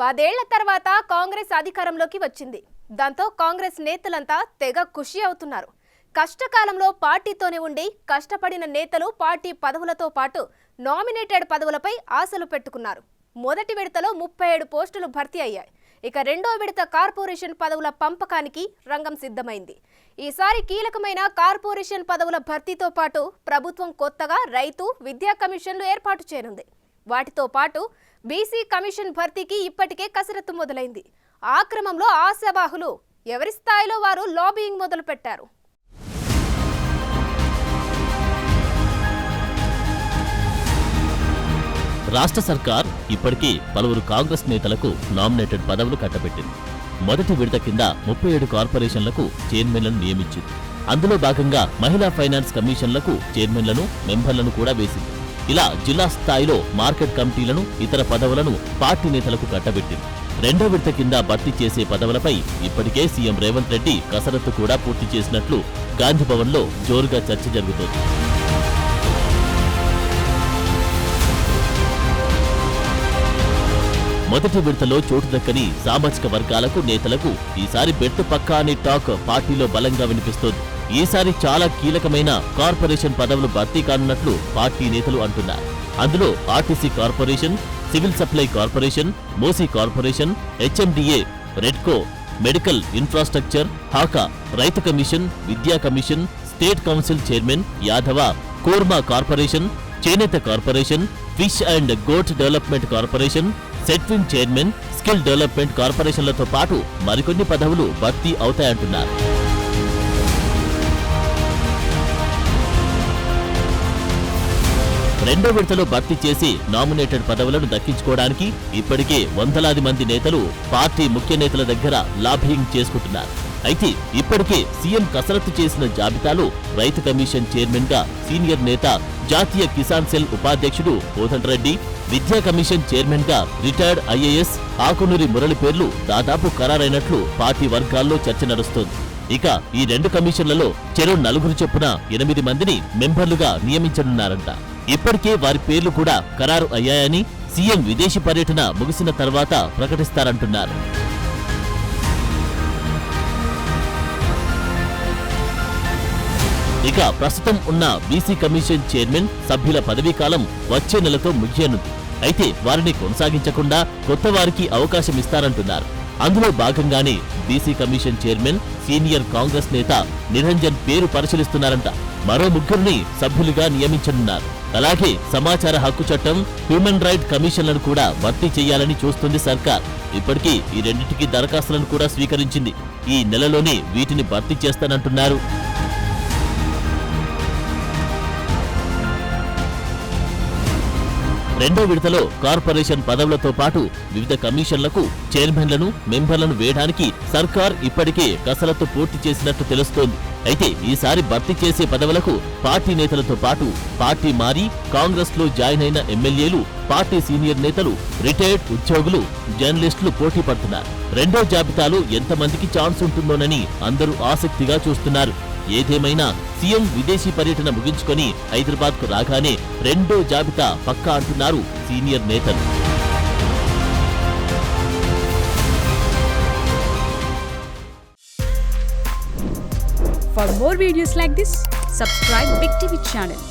10 ఏళ్ల తర్వాత కాంగ్రెస్ అధికారంలోకి వచ్చింది. దాంతో కాంగ్రెస్ నేతలంతా తెగ ఖుషి అవుతున్నారు. కష్టకాలంలో పార్టీతోనే ఉండి కష్టపడిన నేతలు పార్టీ పదవులతో పాటు నామినేటెడ్ పదవులపై ఆశలు పెట్టుకున్నారు. మొదటి విడతలో 37 పోస్టులు భర్తీ అయ్యాయి. ఇక రెండో విడత కార్పొరేషన్ పదవుల పంపకానికి రంగం సిద్ధమైంది. ఈసారి కీలకమైన కార్పొరేషన్ పదవుల భర్తీతో పాటు ప్రభుత్వం కొత్తగా రైతు, విద్యా కమిషన్లు ఏర్పాటు చేయనుంది. వాటితో పాటు బీసీ కమిషన్ భర్తీకి ఇప్పటికే కసరత్తు మొదలైంది. ఆ క్రమంలో ఆశావాహులు ఎవరి స్థాయిలో వారు లాబియింగ్ మొదలు పెట్టారు. రాష్ట్ర సర్కార్ ఇప్పటికీ పలువురు కాంగ్రెస్ నేతలకు నామినేటెడ్ పదవులు కట్టబెట్టింది. మొదటి విడత కింద 37 కార్పొరేషన్లకు చైర్మన్లను నియమించింది. అందులో భాగంగా మహిళా ఫైనాన్స్ కమిషన్లకు చైర్మన్లను, మెంబర్లను కూడా వేసింది. ఇలా జిల్లా స్థాయిలో మార్కెట్ కమిటీలను, ఇతర పదవులను పార్టీ నేతలకు కట్టబెట్టింది. రెండో విడత కింద భర్తీ చేసే పదవులపై ఇప్పటికే సీఎం రేవంత్ రెడ్డి కసరత్తు కూడా పూర్తి చేసినట్లు గాంధీభవన్లో జోరుగా చర్చ జరుగుతోంది. మొదటి విడతలో చోటు దక్కని సామాజిక వర్గాలకు, నేతలకు ఈసారి బెట్టు పక్కా అని టాక్ పార్టీలో బలంగా వినిపిస్తోంది. ఈసారి చాలా కీలకమైన కార్పొరేషన్ పదవులు భర్తీ కానున్నట్లు పార్టీ నేతలు అంటున్నారు. అందులో RTC corporation, civil supply corporation, Musi corporation, HMDA, REDCO, medical infrastructure, హాకా, రైతు కమిషన్, విద్యా కమిషన్, స్టేట్ కౌన్సిల్ చైర్మన్, యాదవ, కోర్మా కార్పొరేషన్, చేనేత corporation, fish and goat development corporation, సెట్విన్ చైర్మన్, స్కిల్ డెవలప్మెంట్ కార్పొరేషన్లతో పాటు మరికొన్ని పదవులు భర్తీ అవుతాయంటున్నారు. రెండో విడతలో భర్తీ చేసి నామినేటెడ్ పదవులను దక్కించుకోవడానికి ఇప్పటికే వందలాది మంది నేతలు పార్టీ ముఖ్య నేతల దగ్గర లాబియింగ్ చేసుకుంటున్నారు. అయితే ఇప్పటికే సీఎం కసరత్తు చేసిన జాబితాలో రైతు కమిషన్ చైర్మన్ గా సీనియర్ నేత, జాతీయ కిసాన్ సెల్ ఉపాధ్యక్షుడు కోదండరెడ్డి, విద్యా కమిషన్ చైర్మన్ గా రిటైర్డ్ ఐఏఎస్ ఆకునూరి మురళి పేర్లు దాదాపు ఖరారైనట్లు పార్టీ వర్గాల్లో చర్చ నడుస్తోంది. ఇక ఈ రెండు కమిషన్లలో చెరో 4 చొప్పున 8 మందిని మెంబర్లుగా నియమించనున్నారంట. ఇప్పటికే వారి పేర్లు కూడా ఖరారు అయ్యాయని సీఎం విదేశీ పర్యటన ముగిసిన తర్వాత ప్రకటిస్తారంటున్నారు. ఇక ప్రస్తుతం ఉన్న బీసీ కమిషన్ చైర్మన్ సభ్యుల పదవీకాలం వచ్చే నెలతో ముగియనుంది. అయితే వారిని కొనసాగించకుండా కొత్త వారికి అవకాశం ఇస్తారంటున్నారు. అందులో భాగంగానే BC commission chairman senior Congress నేత నిరంజన్ పేరు పరిశీలిస్తున్నారంట. మరో 3 సభ్యులుగా నియమించనున్నారు. అలాగే సమాచార హక్కు చట్టం, హ్యూమన్ రైట్ కమిషన్లను కూడా భర్తీ చేయాలని చూస్తుంది సర్కార్. ఇప్పటికీ ఈ రెండింటికి దరఖాస్తులను కూడా స్వీకరించింది. ఈ నెలలోనే వీటిని భర్తీ చేస్తానంటున్నారు. రెండో విడతలో కార్పొరేషన్ పదవులతో పాటు వివిధ కమిషన్లకు చైర్మన్లను, మెంబర్లను వేయడానికి సర్కార్ ఇప్పటికే కసరత్తు పూర్తి చేసినట్టు తెలుస్తోంది. అయితే ఈసారి భర్తీ చేసే పదవులకు పార్టీ నేతలతో పాటు పార్టీ మారి కాంగ్రెస్ లో జాయిన్ అయిన ఎమ్మెల్యేలు, పార్టీ సీనియర్ నేతలు, రిటైర్డ్ ఉద్యోగులు, జర్నలిస్టులు పోటీ పడుతున్నారు. రెండో జాబితాలో ఎంతమందికి ఛాన్స్ ఉంటుందోనని అందరూ ఆసక్తిగా చూస్తున్నారు. ఏదేమైనా సీఎం విదేశీ పర్యటన ముగించుకొని హైదరాబాద్ కు రాగానే రెండో జాబితా పక్కా అంటున్నారు సీనియర్ నేతలు. For more videos like this, subscribe Big TV channel.